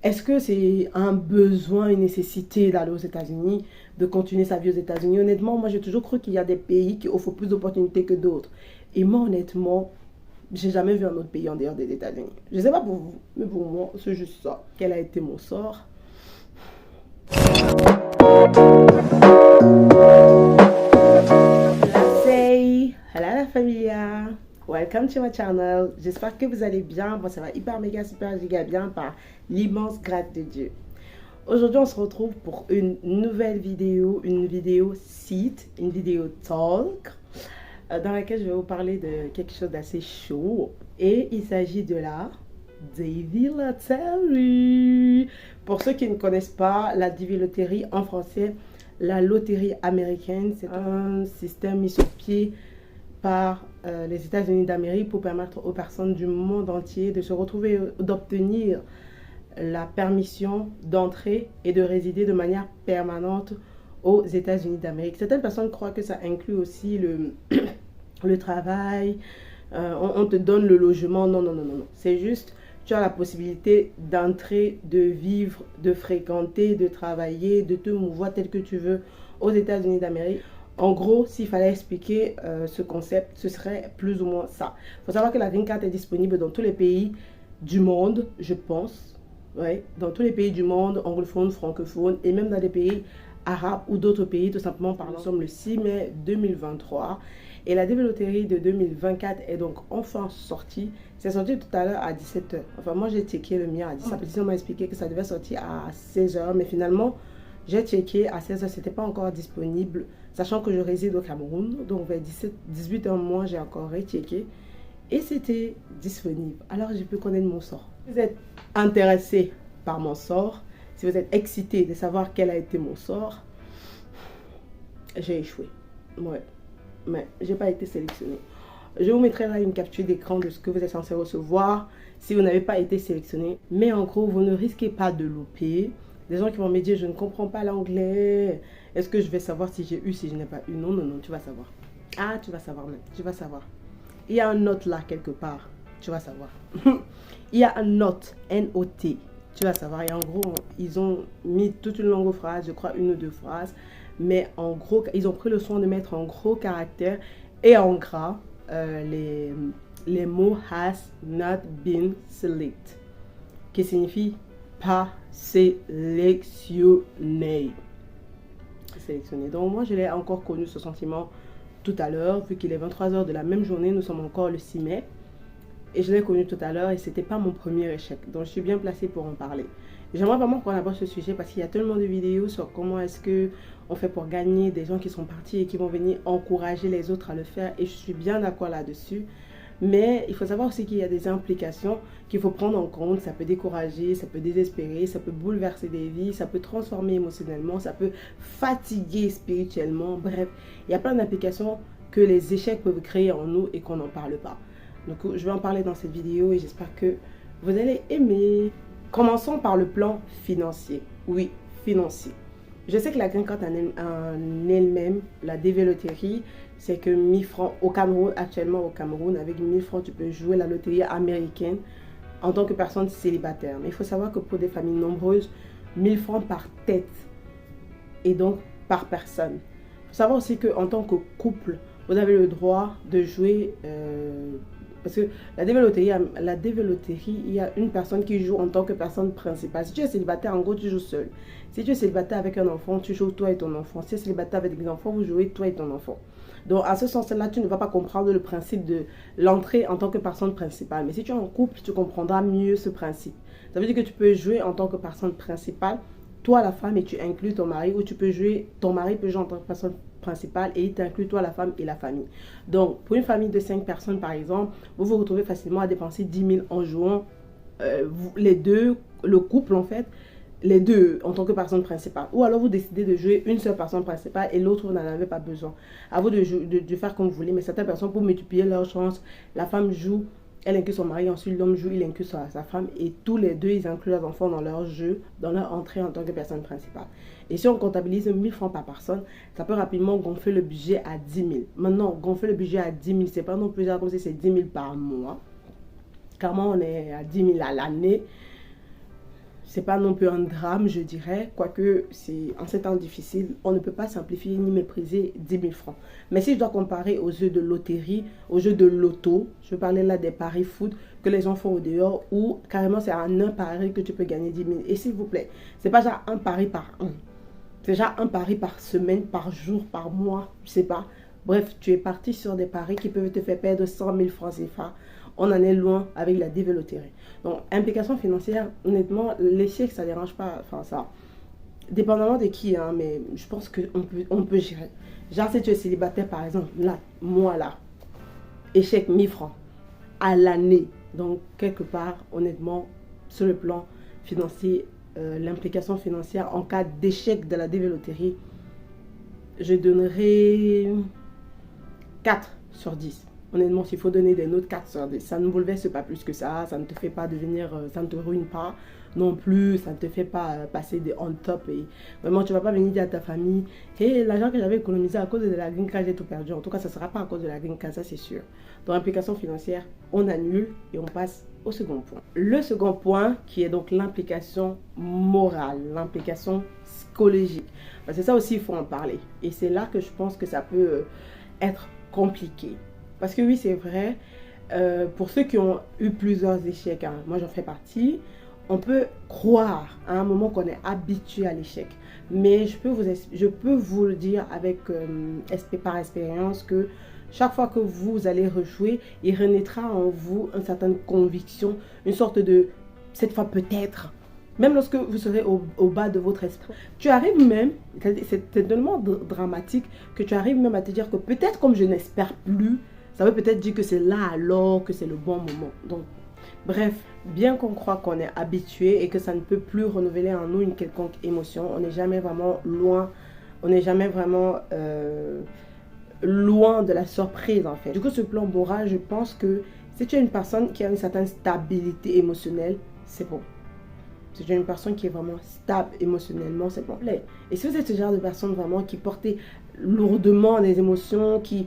Est-ce que c'est un besoin, une nécessité d'aller aux États-Unis, de continuer sa vie aux États-Unis? Honnêtement, moi j'ai toujours cru qu'il y a des pays qui offrent plus d'opportunités que d'autres. Et moi honnêtement, j'ai jamais vu un autre pays en dehors des États-Unis. Je sais pas pour vous, mais pour moi, c'est juste ça. Quel a été mon sort? Say, hello la familia. Welcome to my channel. J'espère que vous allez bien. Bon, ça va hyper méga super giga bien par l'immense grâce de Dieu. Aujourd'hui, on se retrouve pour une nouvelle vidéo, une vidéo site, une vidéo talk, dans laquelle je vais vous parler de quelque chose d'assez chaud. Et il s'agit de la Davy Lottery. Pour ceux qui ne connaissent pas, la Davy Lottery en français, la loterie américaine, c'est un système mis sur pied par les États-Unis d'Amérique pour permettre aux personnes du monde entier de se retrouver, d'obtenir la permission d'entrer et de résider de manière permanente aux États-Unis d'Amérique. Certaines personnes croient que ça inclut aussi le travail, on te donne le logement. Non, non, non, non, non. C'est juste, tu as la possibilité d'entrer, de vivre, de fréquenter, de travailler, de te mouvoir tel que tu veux aux États-Unis d'Amérique. En gros, s'il fallait expliquer ce concept, ce serait plus ou moins ça. Il faut savoir que la Green Card est disponible dans tous les pays du monde, je pense. Ouais, dans tous les pays du monde, anglophones, francophones, et même dans des pays arabes ou d'autres pays, tout simplement par exemple. Nous sommes le 6 mai 2023 et la Davy Lottery de 2024 est donc enfin sortie. C'est sorti tout à l'heure à 17h. Enfin, moi j'ai checké le mien à 17h. La pétition m'a expliqué que ça devait sortir à 16h, mais finalement, j'ai checké à 16h, c'était pas encore disponible, sachant que je réside au Cameroun. Donc vers 18h, moi j'ai encore rechecké et c'était disponible. Alors j'ai pu connaître mon sort. Si vous êtes intéressé par mon sort, si vous êtes excité de savoir quel a été mon sort, j'ai échoué. Ouais, mais j'ai pas été sélectionné. Je vous mettrai là une capture d'écran de ce que vous êtes censé recevoir si vous n'avez pas été sélectionné. Mais en gros, vous ne risquez pas de louper. Des gens qui vont me dire, je ne comprends pas l'anglais. Est-ce que je vais savoir si j'ai eu, si je n'ai pas eu? Non, non, non, tu vas savoir. Ah, tu vas savoir même, tu vas savoir. Il y a un note là quelque part, tu vas savoir. Il y a un note, N-O-T, tu vas savoir. Et en gros, ils ont mis toute une longue phrase, je crois une ou deux phrases. Mais en gros, ils ont pris le soin de mettre en gros caractères et en gras les mots has not been selected, qui signifie pas sélectionné. Sélectionné. Donc moi, je l'ai encore connu ce sentiment tout à l'heure, vu qu'il est 23h de la même journée, nous sommes encore le 6 mai. Et je l'ai connu tout à l'heure et c'était pas mon premier échec. Donc je suis bien placée pour en parler. J'aimerais vraiment qu'on aborde ce sujet parce qu'il y a tellement de vidéos sur comment est-ce que on fait pour gagner, des gens qui sont partis et qui vont venir encourager les autres à le faire. Et je suis bien d'accord là-dessus. Mais il faut savoir aussi qu'il y a des implications qu'il faut prendre en compte. Ça peut décourager, ça peut désespérer, ça peut bouleverser des vies, ça peut transformer émotionnellement, ça peut fatiguer spirituellement. Bref, il y a plein d'implications que les échecs peuvent créer en nous et qu'on n'en parle pas. Donc je vais en parler dans cette vidéo et j'espère que vous allez aimer. Commençons par le plan financier. Oui, financier. Je sais que la Green Card en elle-même, la Davy Lottery, c'est que 1000 francs au Cameroun, actuellement au Cameroun, avec 1000 francs, tu peux jouer la loterie américaine en tant que personne célibataire. Mais il faut savoir que pour des familles nombreuses, 1000 francs par tête et donc par personne. Il faut savoir aussi qu'en tant que couple, vous avez le droit de jouer, parce que la Davy Lottery, il y a une personne qui joue en tant que personne principale. Si tu es célibataire, en gros, tu joues seul. Si tu es célibataire avec un enfant, tu joues toi et ton enfant. Si tu es célibataire avec des enfants, vous jouez toi et ton enfant. Donc, à ce sens-là, tu ne vas pas comprendre le principe de l'entrée en tant que personne principale. Mais si tu es en couple, tu comprendras mieux ce principe. Ça veut dire que tu peux jouer en tant que personne principale, toi la femme, et tu inclus ton mari, ou tu peux jouer, ton mari peut jouer en tant que personne principale et il t'inclut toi la femme et la famille. Donc, pour une famille de 5 personnes par exemple, vous vous retrouvez facilement à dépenser 10 000 en jouant les deux, le couple en fait, les deux en tant que personne principale. Ou alors vous décidez de jouer une seule personne principale et l'autre, vous n'en avez pas besoin. À vous de faire comme vous voulez, mais certaines personnes, pour multiplier leurs chances, la femme joue, elle inclut son mari, ensuite l'homme joue, il inclut sa femme et tous les deux, ils incluent leurs enfants dans leur jeu, dans leur entrée en tant que personne principale. Et si on comptabilise 1000 francs par personne, ça peut rapidement gonfler le budget à 10 000. Maintenant, gonfler le budget à 10 000, c'est pas non plus comme si c'est 10 000 par mois. Car moi, on est à 10 000 à l'année. c'est pas non plus un drame, je dirais, quoique c'est en ces temps difficiles, on ne peut pas simplifier ni mépriser 10 000 francs. Mais si je dois comparer aux jeux de loterie, aux jeux de loto, je parlais là des paris foot que les gens font au dehors, où carrément c'est en un pari que tu peux gagner 10 000. Et s'il vous plaît, c'est pas déjà un pari par an, c'est déjà un pari par semaine, par jour, par mois, je sais pas. Bref, tu es parti sur des paris qui peuvent te faire perdre 100 000 francs CFA. On en est loin avec la déveloterie. Donc, implication financière, honnêtement, l'échec, ça ne dérange pas. Enfin, ça, dépendamment de qui, hein, mais je pense on peut gérer. Genre, si tu es célibataire, par exemple, là, moi, là, échec 1000 francs à l'année. Donc, quelque part, honnêtement, sur le plan financier, l'implication financière en cas d'échec de la déveloterie, je donnerai 4 sur 10. Honnêtement, s'il faut donner des notes 4 sur 10, ça ne bouleverse pas plus que ça ne te fait pas devenir, ça ne te ruine pas non plus, ça ne te fait pas passer des on top. Et vraiment, tu ne vas pas venir dire à ta famille, hey, l'argent que j'avais économisé à cause de la green card, j'ai tout perdu. En tout cas, ça ne sera pas à cause de la green card, ça c'est sûr. Donc, implication financière, on annule et on passe au second point. Le second point, qui est donc l'implication morale, l'implication psychologique. Parce que ça aussi, il faut en parler. Et c'est là que je pense que ça peut être compliqué. Parce que oui, c'est vrai, pour ceux qui ont eu plusieurs échecs, hein, moi j'en fais partie, on peut croire à un moment qu'on est habitué à l'échec. Mais je peux vous le dire avec, par expérience que chaque fois que vous allez rejouer, il renaîtra en vous une certaine conviction, une sorte de, cette fois peut-être, même lorsque vous serez au bas de votre esprit. Tu arrives même, c'est tellement dramatique que tu arrives même à te dire que peut-être comme je n'espère plus, ça veut peut-être dire que c'est là alors que c'est le bon moment. Donc, bref, bien qu'on croit qu'on est habitué et que ça ne peut plus renouveler en nous une quelconque émotion, on n'est jamais vraiment loin, on n'est jamais vraiment loin de la surprise en fait. Du coup, ce plan moral, je pense que si tu es une personne qui a une certaine stabilité émotionnelle, c'est bon. Si tu es une personne qui est vraiment stable émotionnellement, c'est complet. Et si vous êtes ce genre de personne vraiment qui portait lourdement les émotions, qui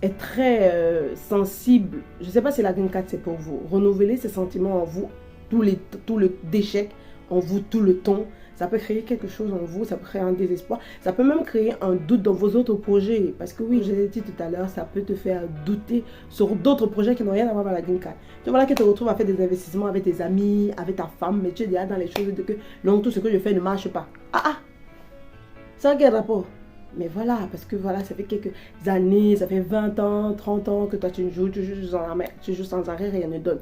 est très sensible, je ne sais pas si la green card c'est pour vous, renouveler ces sentiments en vous, tout le déchet en vous tout le temps, ça peut créer quelque chose en vous, ça peut créer un désespoir, ça peut même créer un doute dans vos autres projets, parce que oui, je l'ai dit tout à l'heure, ça peut te faire douter sur d'autres projets qui n'ont rien à voir avec la green card. Tu vois là que tu te retrouves à faire des investissements avec tes amis, avec ta femme, mais tu es déjà dans les choses de que non, tout ce que je fais ne marche pas. C'est un quel rapport? Mais voilà, parce que voilà, ça fait quelques années, ça fait 20 ans, 30 ans que toi tu joues sans arrêt, rien ne donne.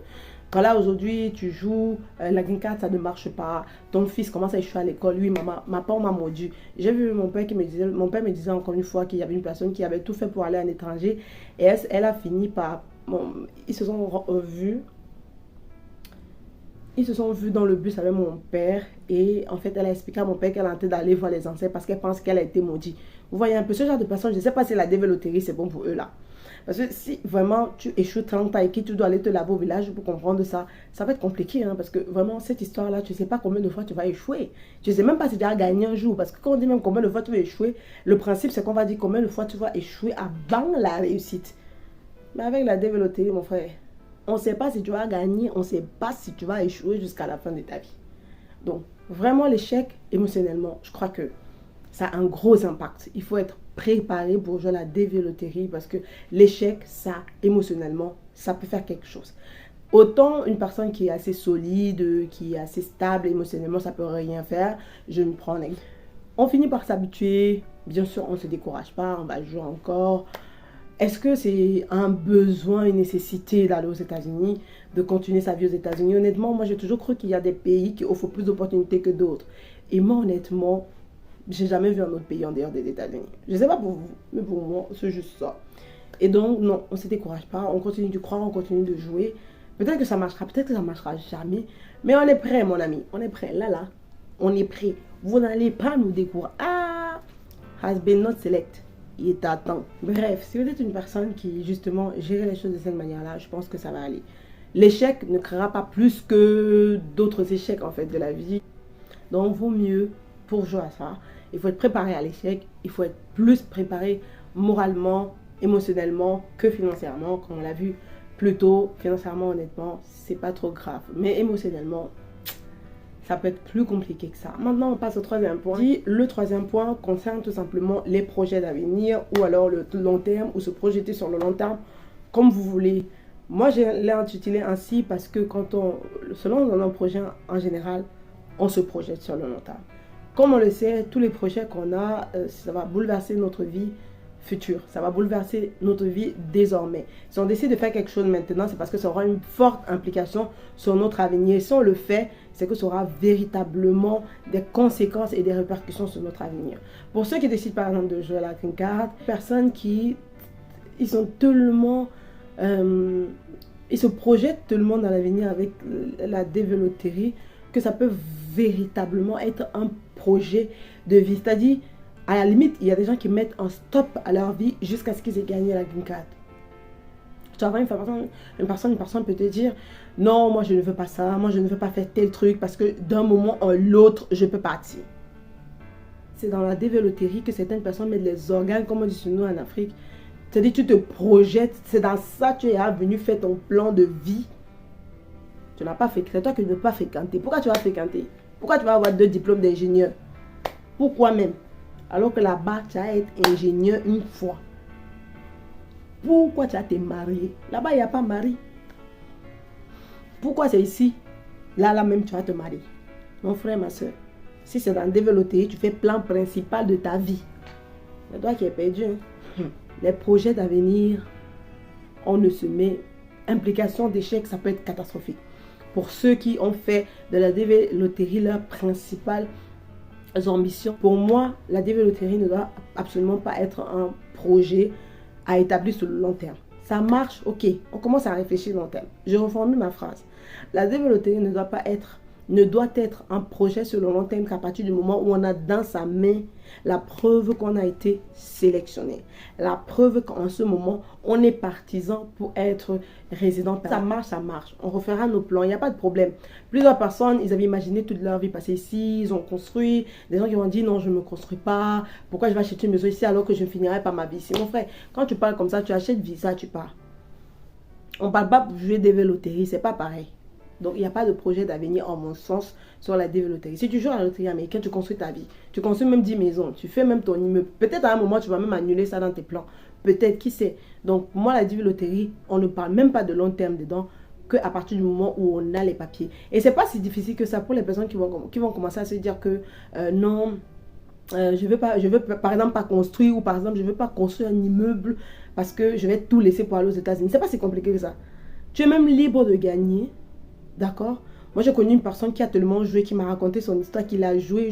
Quand là aujourd'hui tu joues, la green card ça ne marche pas, ton fils commence à échouer à l'école, lui, ma part m'a mordu. J'ai vu mon père me disait encore une fois qu'il y avait une personne qui avait tout fait pour aller à l'étranger et elle a fini par, ils se sont vus. Ils se sont vus dans le bus avec mon père et en fait elle a expliqué à mon père qu'elle a tenté d'aller voir les ancêtres parce qu'elle pense qu'elle a été maudite. Vous voyez un peu ce genre de personnes, je ne sais pas si la déveloterie c'est bon pour eux là. Parce que si vraiment tu échoues 30 ans et que tu dois aller te laver au village pour comprendre ça, ça va être compliqué hein, parce que vraiment cette histoire là, tu ne sais pas combien de fois tu vas échouer. Tu ne sais même pas si tu vas gagner un jour parce que quand on dit même combien de fois tu vas échouer, le principe c'est qu'on va dire combien de fois tu vas échouer avant la réussite. Mais avec la déveloterie mon frère, on ne sait pas si tu vas gagner, on ne sait pas si tu vas échouer jusqu'à la fin de ta vie. Donc, vraiment, l'échec, émotionnellement, je crois que ça a un gros impact. Il faut être préparé pour jouer la déveloterie parce que l'échec, ça, émotionnellement, ça peut faire quelque chose. Autant une personne qui est assez solide, qui est assez stable émotionnellement, ça ne peut rien faire. Je me prends un exemple. On finit par s'habituer. Bien sûr, on ne se décourage pas, on va jouer encore. Est-ce que c'est un besoin, une nécessité d'aller aux États-Unis, de continuer sa vie aux États-Unis? Honnêtement, moi j'ai toujours cru qu'il y a des pays qui offrent plus d'opportunités que d'autres. Et moi honnêtement, j'ai jamais vu un autre pays en dehors des États-Unis. Je ne sais pas pour vous, mais pour moi, c'est juste ça. Et donc non, on ne se décourage pas, on continue de croire, on continue de jouer. Peut-être que ça marchera, peut-être que ça ne marchera jamais. Mais on est prêt mon ami, on est prêt. Là, on est prêt. Vous n'allez pas nous décourager. Has been not select. Il est à temps. Bref, si vous êtes une personne qui justement gère les choses de cette manière-là, je pense que ça va aller. L'échec ne créera pas plus que d'autres échecs en fait de la vie. Donc vaut mieux pour jouer à ça. Il faut être préparé à l'échec. Il faut être plus préparé moralement, émotionnellement que financièrement. Comme on l'a vu plus tôt, financièrement honnêtement, c'est pas trop grave. Mais émotionnellement, ça peut être plus compliqué que ça. Maintenant, on passe au troisième point. Le troisième point concerne tout simplement les projets d'avenir ou alors le long terme ou se projeter sur le long terme comme vous voulez. Moi, je l'ai intitulé ainsi parce que selon un projet en général, on se projette sur le long terme. Comme on le sait, tous les projets qu'on a, ça va bouleverser notre vie future. Ça va bouleverser notre vie désormais. Si on décide de faire quelque chose maintenant, c'est parce que ça aura une forte implication sur notre avenir. Si on le fait, c'est que ça aura véritablement des conséquences et des répercussions sur notre avenir. Pour ceux qui décident par exemple de jouer à la green card, personnes qui ils sont tellement... ils se projettent tellement dans l'avenir avec la développerie que ça peut véritablement être un projet de vie. C'est-à-dire, à la limite, il y a des gens qui mettent un stop à leur vie jusqu'à ce qu'ils aient gagné la green card. Tu vas voir une personne peut te dire non, moi je ne veux pas ça, moi je ne veux pas faire tel truc parce que d'un moment à l'autre, je peux partir. C'est dans la développerie que certaines personnes mettent les organes, comme on dit chez nous en Afrique. C'est-à-dire, tu te projettes, c'est dans ça que tu es venu faire ton plan de vie. Tu n'as pas fait, c'est toi qui ne veux pas fréquenter. Pourquoi tu vas fréquenter? Pourquoi tu vas avoir 2 diplômes d'ingénieur? Pourquoi même? Alors que là-bas, tu vas être ingénieur une fois. Pourquoi tu vas te marier? Là-bas, il n'y a pas mari. Pourquoi c'est ici? Là même, tu vas te marier. Mon frère, ma soeur, si c'est dans le développer, tu fais plan principal de ta vie. C'est toi qui es perdu. Les projets d'avenir, on ne se met... Implication d'échec, ça peut être catastrophique. Pour ceux qui ont fait de la développerie leur principale ambition, pour moi, la développerie ne doit absolument pas être un projet à établir sur le long terme. Ça marche, ok, on commence à réfléchir long terme. Je reformule ma phrase. La développerie ne doit être un projet sur le long terme qu'à partir du moment où on a dans sa main la preuve qu'on a été sélectionné. La preuve qu'en ce moment, on est partisan pour être résident. Ça marche, ça marche. On refera nos plans, il n'y a pas de problème. Plusieurs personnes, ils avaient imaginé toute leur vie passer ici, ils ont construit. Des gens qui ont dit non, je ne me construis pas. Pourquoi je vais acheter une maison ici alors que je ne finirai pas ma vie ici? Mon frère, quand tu parles comme ça, tu achètes visa, tu pars. On ne parle pas pour jouer des loteries, c'est pas pareil. Donc, il n'y a pas de projet d'avenir, en mon sens, sur la loterie. Si tu joues à la loterie américaine, tu construis ta vie. Tu construis même 10 maisons. Tu fais même ton immeuble. Peut-être à un moment, tu vas même annuler ça dans tes plans. Peut-être, qui sait. Donc, moi, la loterie, on ne parle même pas de long terme dedans qu'à partir du moment où on a les papiers. Et c'est pas si difficile que ça pour les personnes qui vont commencer à se dire que non, je veux par exemple pas construire, ou par exemple, je veux pas construire un immeuble parce que je vais tout laisser pour aller aux États-Unis. C'est pas si compliqué que ça. Tu es même libre de gagner. D'accord? Moi, j'ai connu une personne qui a tellement joué, qui m'a raconté son histoire, qu'il a joué,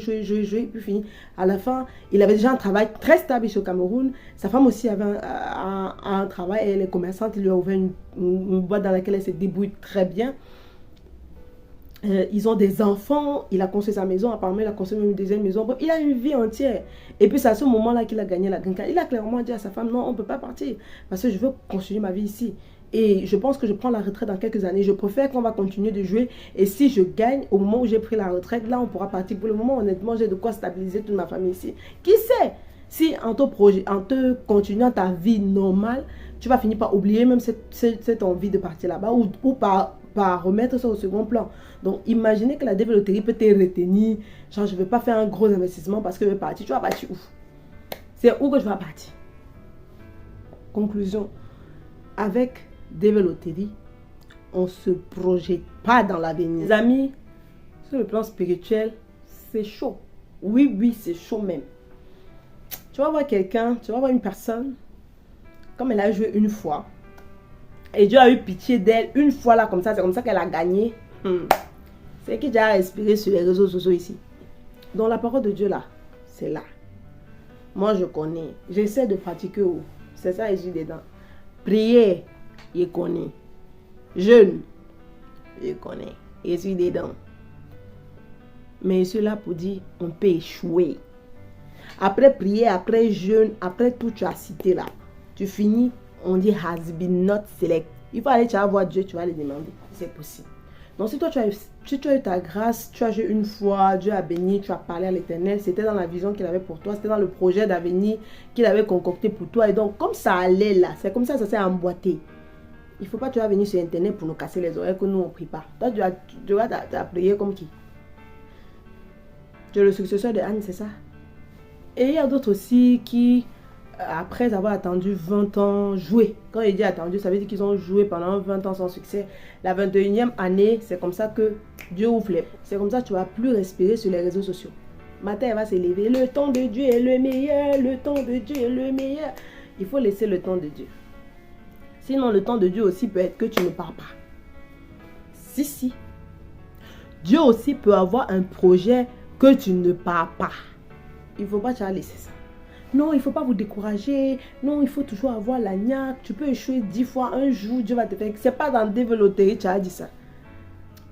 puis fini. À la fin, il avait déjà un travail très stable ici au Cameroun. Sa femme aussi avait un travail, elle est commerçante, il lui a ouvert une boîte dans laquelle elle se débrouille très bien. Ils ont des enfants, il a construit sa maison, apparemment il a construit une deuxième maison. Bon, il a une vie entière. Et puis c'est à ce moment-là qu'il a gagné la green card. Il a clairement dit à sa femme, non, on ne peut pas partir, parce que je veux continuer ma vie ici. Et je pense que je prends la retraite dans quelques années. Je préfère qu'on va continuer de jouer. Et si je gagne, au moment où j'ai pris la retraite, là, on pourra partir. Pour le moment, honnêtement, j'ai de quoi stabiliser toute ma famille ici. Qui sait? Si en te continuant ta vie normale, tu vas finir par oublier même cette envie de partir là-bas ou par remettre ça au second plan. Donc, imaginez que la développerie peut te retenir. Genre, je ne veux pas faire un gros investissement parce que je veux partir. Tu vas partir où? C'est où que je vais partir? Conclusion. Avec développerie, on ne se projette pas dans l'avenir. Les amis, sur le plan spirituel, c'est chaud. Oui, c'est chaud même. Tu vas voir quelqu'un, tu vas voir une personne, comme elle a joué une fois, et Dieu a eu pitié d'elle une fois là, comme ça, c'est comme ça qu'elle a gagné. C'est qui déjà a respiré sur les réseaux sociaux ici. Donc la parole de Dieu là, c'est là. Moi je connais, j'essaie de pratiquer où. C'est ça, je suis dedans. Prière, je connais. Jeûne, je connais. Je suis dedans. Mais je suis là pour dire, on peut échouer. Après prière, après jeûne, après tout tu as cité là, tu finis, on dit has been not select. Il faut aller, tu vas voir Dieu, tu vas le demander. C'est possible. Donc si toi tu as eu ta grâce, tu as joué une fois, Dieu a béni, tu as parlé à l'Éternel, c'était dans la vision qu'il avait pour toi, c'était dans le projet d'avenir qu'il avait concocté pour toi. Et donc comme ça allait là, c'est comme ça s'est emboîté. Il ne faut pas tu vas venir sur Internet pour nous casser les oreilles que nous on ne prie pas. Toi tu as prié comme qui? Tu es le successeur de Anne, c'est ça? Et il y a d'autres aussi qui, après avoir attendu 20 ans, joué. Quand il dit attendu, ça veut dire qu'ils ont joué pendant 20 ans sans succès. La 21e année, c'est comme ça que Dieu ouvre les portes. C'est comme ça que tu ne vas plus respirer sur les réseaux sociaux. Matin, elle va s'élever. Le temps de Dieu est le meilleur. Le temps de Dieu est le meilleur. Il faut laisser le temps de Dieu. Sinon, le temps de Dieu aussi peut être que tu ne pars pas. Si. Dieu aussi peut avoir un projet que tu ne pars pas. Il ne faut pas te laisser ça. Non, il ne faut pas vous décourager. Non, il faut toujours avoir la niaque. Tu peux échouer 10 fois un jour. Dieu va te faire. Ce n'est pas dans développer, tu as dit ça.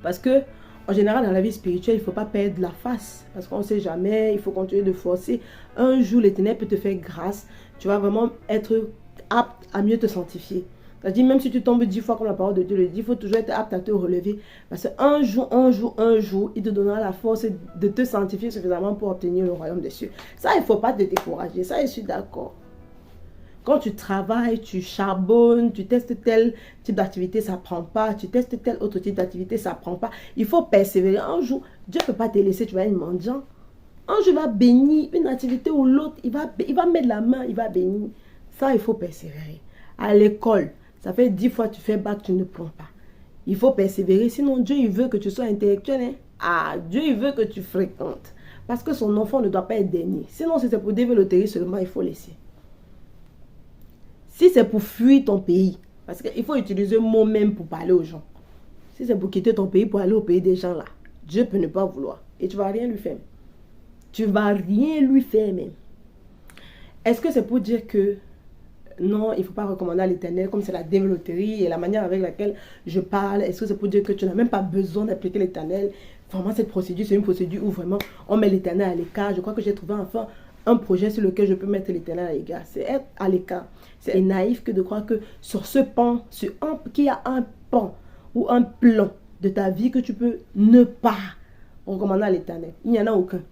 Parce que, en général, dans la vie spirituelle, il ne faut pas perdre la face. Parce qu'on ne sait jamais. Il faut continuer de forcer. Un jour, l'Éternel peut te faire grâce. Tu vas vraiment être apte à mieux te sanctifier. C'est-à-dire, même si tu tombes 10 fois comme la parole de Dieu le dit, il faut toujours être apte à te relever. Parce qu'un jour, il te donnera la force de te sanctifier suffisamment pour obtenir le royaume des cieux. Ça, il ne faut pas te décourager. Ça, je suis d'accord. Quand tu travailles, tu charbonnes, tu testes tel type d'activité, ça ne prend pas. Tu testes tel autre type d'activité, ça ne prend pas. Il faut persévérer. Un jour, Dieu ne peut pas te laisser, tu vas être mendiant. Un jour, il va bénir une activité ou l'autre. Il va mettre la main, il va bénir. Ça, il faut persévérer. À l'école, ça fait 10 fois que tu fais bac, tu ne prends pas. Il faut persévérer. Sinon, Dieu, il veut que tu sois intellectuel. Hein? Ah, Dieu, il veut que tu fréquentes. Parce que son enfant ne doit pas être dernier. Sinon, si c'est pour développer seulement, il faut laisser. Si c'est pour fuir ton pays, parce qu'il faut utiliser le mot même pour parler aux gens. Si c'est pour quitter ton pays pour aller au pays des gens là, Dieu peut ne pas vouloir. Et tu ne vas rien lui faire. Tu ne vas rien lui faire même. Est-ce que c'est pour dire que non, il ne faut pas recommander à l'Éternel, comme c'est la développerie et la manière avec laquelle je parle. Est-ce que c'est pour dire que tu n'as même pas besoin d'appliquer l'Éternel? Vraiment, cette procédure, c'est une procédure où vraiment on met l'Éternel à l'écart. Je crois que j'ai trouvé enfin un projet sur lequel je peux mettre l'Éternel à l'écart. C'est être à l'écart. C'est naïf que de croire que sur ce pan, qu'il y a un pan ou un plan de ta vie que tu peux ne pas recommander à l'Éternel. Il n'y en a aucun.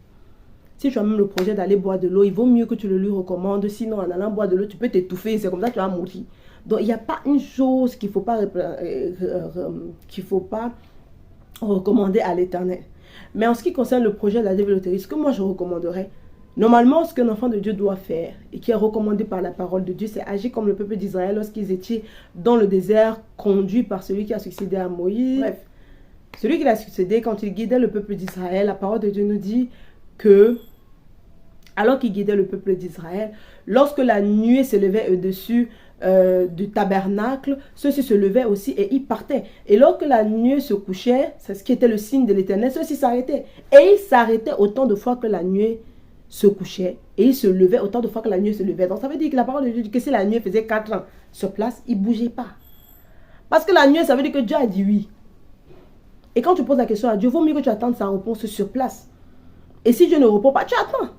Si tu as même le projet d'aller boire de l'eau, il vaut mieux que tu le lui recommandes. Sinon, en allant boire de l'eau, tu peux t'étouffer. C'est comme ça que tu vas mourir. Donc, il n'y a pas une chose qu'il ne faut pas recommander à l'Éternel. Mais en ce qui concerne le projet de la développerie, ce que moi je recommanderais, normalement, ce qu'un enfant de Dieu doit faire et qui est recommandé par la parole de Dieu, c'est agir comme le peuple d'Israël lorsqu'ils étaient dans le désert, conduits par celui qui a succédé à Moïse. Bref, celui qui a succédé, quand il guidait le peuple d'Israël, la parole de Dieu nous dit que, alors qu'il guidait le peuple d'Israël, lorsque la nuée s'élevait au-dessus du tabernacle, ceux-ci se levaient aussi et ils partaient. Et lorsque la nuée se couchait, c'est ce qui était le signe de l'Éternel, ceux-ci s'arrêtaient. Et ils s'arrêtaient autant de fois que la nuée se couchait. Et ils se levaient autant de fois que la nuée se levait. Donc ça veut dire que la parole de Dieu dit que si la nuée faisait 4 ans sur place, ils ne bougeaient pas. Parce que la nuée, ça veut dire que Dieu a dit oui. Et quand tu poses la question à Dieu, il vaut mieux que tu attendes sa réponse sur place. Et si Dieu ne répond pas, tu attends.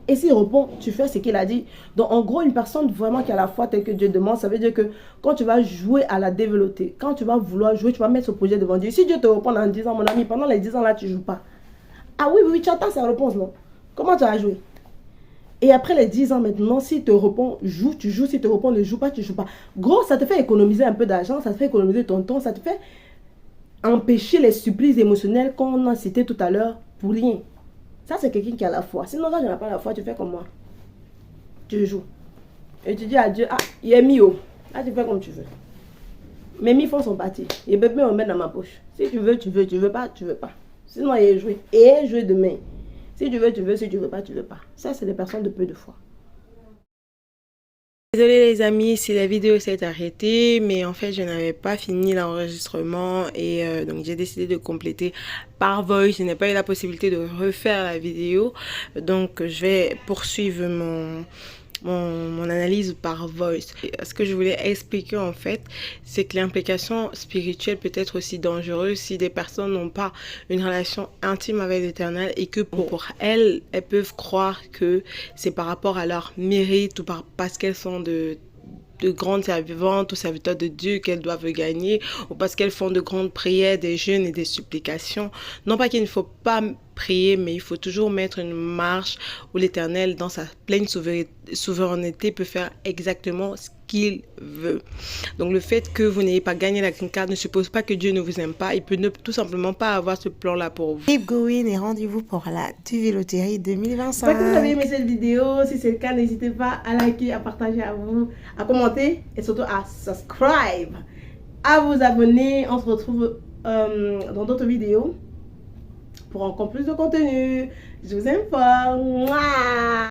Et s'il répond, tu fais ce qu'il a dit. Donc, en gros, une personne vraiment qui a la foi telle que Dieu demande, ça veut dire que quand tu vas jouer à la développer, quand tu vas vouloir jouer, tu vas mettre ce projet devant Dieu. Si Dieu te répond en 10 ans, mon ami, pendant les 10 ans là, tu ne joues pas. Ah oui, tu attends sa réponse, non? Comment tu vas jouer? Et après les 10 ans maintenant, s'il te répond, joue, tu joues. S'il te répond, ne joue pas, tu ne joues pas. Gros, ça te fait économiser un peu d'argent, ça te fait économiser ton temps, ça te fait empêcher les supplices émotionnels qu'on a cités tout à l'heure pour rien. Ça, c'est quelqu'un qui a la foi. Sinon, quand tu n'as pas la foi, tu fais comme moi. Tu joues. Et tu dis à Dieu, ah, il est mis haut. Là, tu fais comme tu veux. Mes mi font son parti. Il peut me mettre dans ma poche. Si tu veux, tu veux. Tu veux pas, tu veux pas. Sinon, il est joué. Et il est joué demain. Si tu veux, tu veux. Si tu veux pas, tu veux pas. Ça, c'est des personnes de peu de foi. Désolée les amis si la vidéo s'est arrêtée, mais en fait je n'avais pas fini l'enregistrement et donc j'ai décidé de compléter par voice. Je n'ai pas eu la possibilité de refaire la vidéo, donc je vais poursuivre mon analyse par voice. Ce que je voulais expliquer en fait, c'est que l'implication spirituelle peut être aussi dangereuse si des personnes n'ont pas une relation intime avec l'Éternel et que pour elles peuvent croire que c'est par rapport à leur mérite ou parce qu'elles sont de grandes servantes ou serviteurs de Dieu qu'elles doivent gagner ou parce qu'elles font de grandes prières, des jeûnes et des supplications. Non pas qu'il ne faut pas prier, mais il faut toujours mettre une marche où l'Éternel, dans sa pleine souveraineté, peut faire exactement ce qu'il veut. Donc le fait que vous n'ayez pas gagné la green card ne suppose pas que Dieu ne vous aime pas. Il peut ne tout simplement pas avoir ce plan-là pour vous. Keep going et rendez-vous pour la TV Loterie 2025. J'espère que vous avez aimé cette vidéo. Si c'est le cas, n'hésitez pas à liker, à partager, à commenter et surtout à subscribe, à vous abonner. On se retrouve dans d'autres vidéos pour encore plus de contenu. Je vous aime fort. Mouah.